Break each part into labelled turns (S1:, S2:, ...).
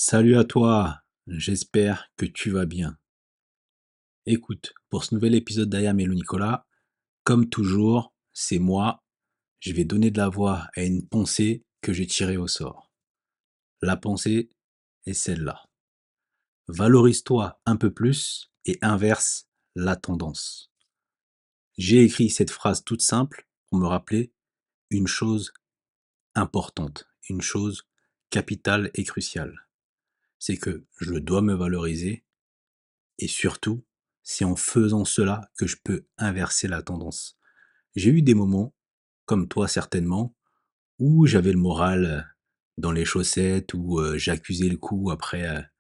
S1: Salut à toi, j'espère que tu vas bien. Écoute, pour ce nouvel épisode d'Ayam et le Nicolas, comme toujours, c'est moi, je vais donner de la voix à une pensée que j'ai tirée au sort. La pensée est celle-là. Valorise-toi un peu plus et inverse la tendance. J'ai écrit cette phrase toute simple pour me rappeler une chose importante, une chose capitale et cruciale. C'est que je dois me valoriser. Et surtout, c'est en faisant cela que je peux inverser la tendance. J'ai eu des moments, comme toi certainement, où j'avais le moral dans les chaussettes, où j'accusais le coup après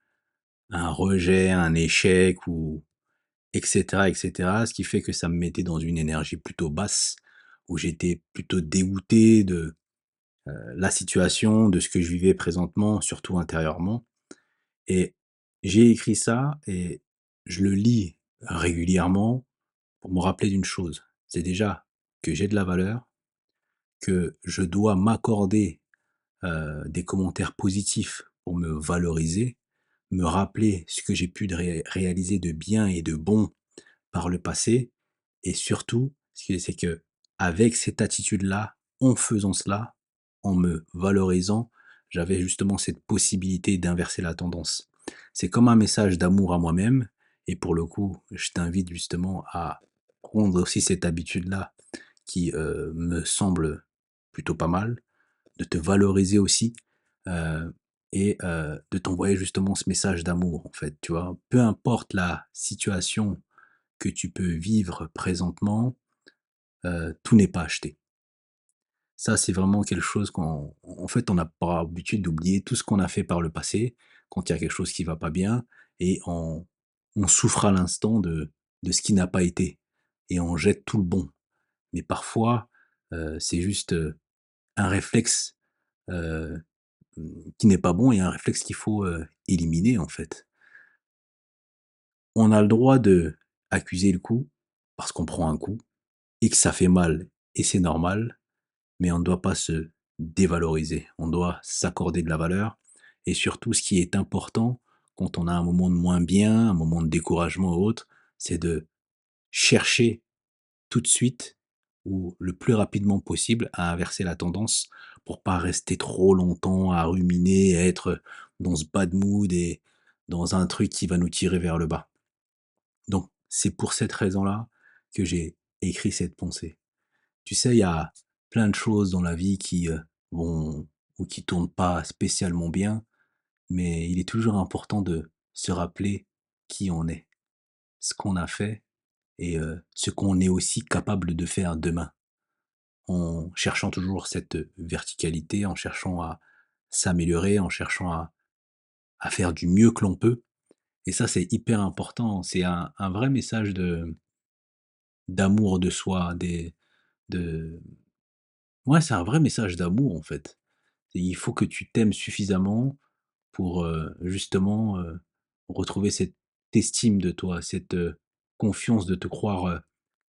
S1: un rejet, un échec, ou etc., etc. Ce qui fait que ça me mettait dans une énergie plutôt basse, où j'étais plutôt dégoûté de la situation, de ce que je vivais présentement, surtout intérieurement. Et j'ai écrit ça et je le lis régulièrement pour me rappeler d'une chose, c'est déjà que j'ai de la valeur, que je dois m'accorder des commentaires positifs pour me valoriser, me rappeler ce que j'ai pu réaliser de bien et de bon par le passé, et surtout, c'est que avec cette attitude-là, en faisant cela, en me valorisant, j'avais justement cette possibilité d'inverser la tendance. C'est comme un message d'amour à moi-même, et pour le coup, je t'invite justement à prendre aussi cette habitude-là qui me semble plutôt pas mal, de te valoriser aussi euh, et de t'envoyer justement ce message d'amour en fait, tu vois. Peu importe la situation que tu peux vivre présentement, tout n'est pas acheté. Ça, c'est vraiment quelque chose qu'on en fait, on n'a pas l'habitude d'oublier tout ce qu'on a fait par le passé, quand il y a quelque chose qui va pas bien et on souffre à l'instant de ce qui n'a pas été et on jette tout le bon. Mais parfois, c'est juste, un réflexe, heu, qui n'est pas bon et un réflexe qu'il faut, éliminer, en fait. On a le droit de accuser le coup, parce qu'on prend un coup et que ça fait mal et c'est normal, mais on ne doit pas se dévaloriser. On doit s'accorder de la valeur et surtout ce qui est important quand on a un moment de moins bien, un moment de découragement ou autre, c'est de chercher tout de suite ou le plus rapidement possible à inverser la tendance pour pas rester trop longtemps à ruminer, à être dans ce bad mood et dans un truc qui va nous tirer vers le bas. Donc c'est pour cette raison-là que j'ai écrit cette pensée. Tu sais, il y a plein de choses dans la vie qui, vont ou qui tournent pas spécialement bien, mais il est toujours important de se rappeler qui on est, ce qu'on a fait et ce qu'on est aussi capable de faire demain. En cherchant toujours cette verticalité, en cherchant à s'améliorer, en cherchant à faire du mieux que l'on peut. Et ça, c'est hyper important. C'est un vrai message d'amour de soi, de ouais, c'est un vrai message d'amour, en fait. Il faut que tu t'aimes suffisamment pour, justement, retrouver cette estime de toi, cette, confiance de te croire,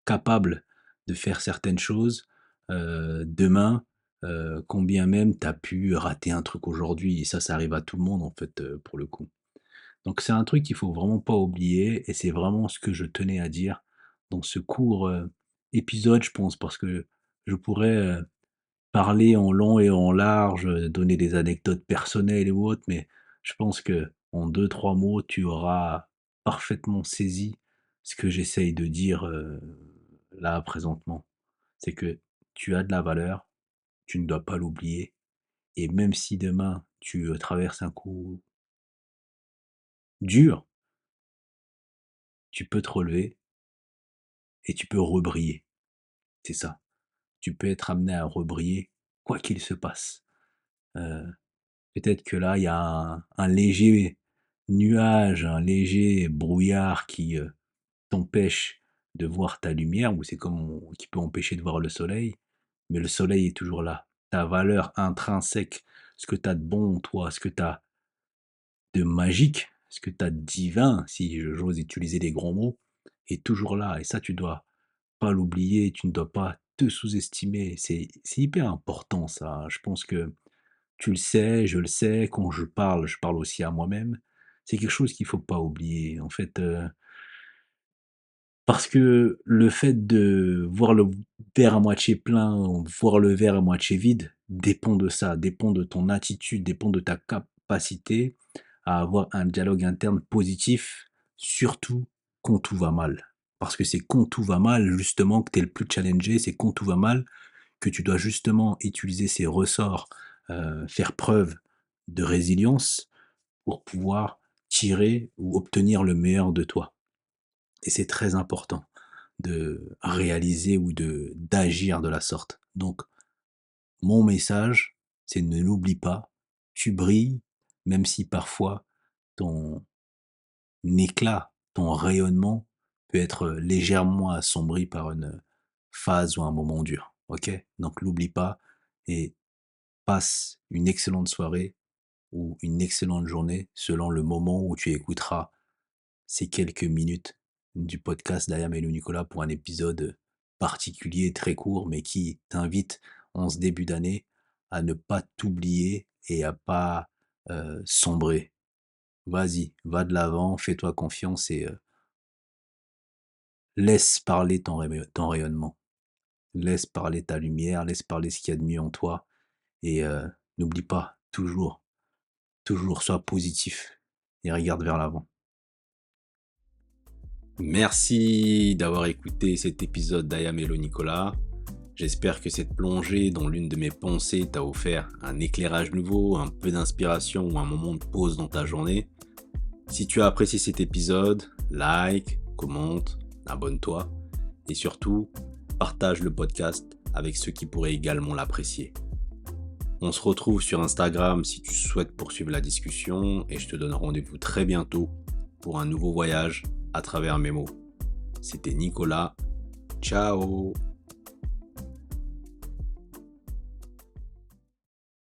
S1: capable de faire certaines choses, demain, quand bien même tu as pu rater un truc aujourd'hui et ça arrive à tout le monde, en fait, pour le coup. Donc c'est un truc qu'il faut vraiment pas oublier et c'est vraiment ce que je tenais à dire dans ce court, épisode, je pense, parce que je pourrais, parler en long et en large, donner des anecdotes personnelles ou autres, mais je pense que en deux trois mots, tu auras parfaitement saisi ce que j'essaye de dire, là, présentement. C'est que tu as de la valeur, tu ne dois pas l'oublier et même si demain tu, traverses un coup dur, tu peux te relever et tu peux rebriller. C'est ça. Tu peux être amené à rebriller quoi qu'il se passe. Heu Peut-être que là, il y a un léger nuage, un léger brouillard qui, t'empêche de voir ta lumière ou c'est comme qui peut empêcher de voir le soleil, mais le soleil est toujours là. Ta valeur intrinsèque, ce que tu as de bon en toi, ce que tu as de magique, ce que tu as de divin, si j'ose utiliser les grands mots, est toujours là et ça, tu dois pas l'oublier, tu ne dois pas te sous-estimer. C'est hyper important ça. Je pense que Tu le sais, je le sais, quand je parle aussi à moi-même. C'est quelque chose qu'il faut pas oublier. En fait, parce que le fait de voir le verre à moitié plein, ou voir le verre à moitié vide, dépend de ça, dépend de ton attitude, dépend de ta capacité à avoir un dialogue interne positif, surtout quand tout va mal. Parce que c'est quand tout va mal, justement, que tu es le plus challengé, c'est quand tout va mal que tu dois justement utiliser ces ressorts, faire preuve de résilience pour pouvoir tirer ou obtenir le meilleur de toi. Et c'est très important de réaliser ou de d'agir de la sorte. Donc mon message, c'est ne l'oublie pas, tu brilles, même si parfois ton éclat, ton rayonnement peut être légèrement assombri par une phase ou un moment dur. OK? Donc l'oublie pas et passe une excellente soirée ou une excellente journée selon le moment où tu écouteras ces quelques minutes du podcast d'Ayam et Nicolas pour un épisode particulier, très court, mais qui t'invite en ce début d'année à ne pas t'oublier et à pas sombrer. Vas-y, va de l'avant, fais-toi confiance et laisse parler ton rayonnement. Laisse parler ta lumière, laisse parler ce qu'il y a de mieux en toi et n'oublie pas, toujours, sois positif et regarde vers l'avant. Merci d'avoir écouté cet épisode d'Ayam et Nicolas. J'espère que cette plongée dans l'une de mes pensées t'a offert un éclairage nouveau, un peu d'inspiration ou un moment de pause dans ta journée. Si tu as apprécié cet épisode, like, commente, abonne-toi et surtout, partage le podcast avec ceux qui pourraient également l'apprécier. On se retrouve sur Instagram si tu souhaites poursuivre la discussion et je te donne rendez-vous très bientôt pour un nouveau voyage à travers mes mots. C'était Nicolas. Ciao!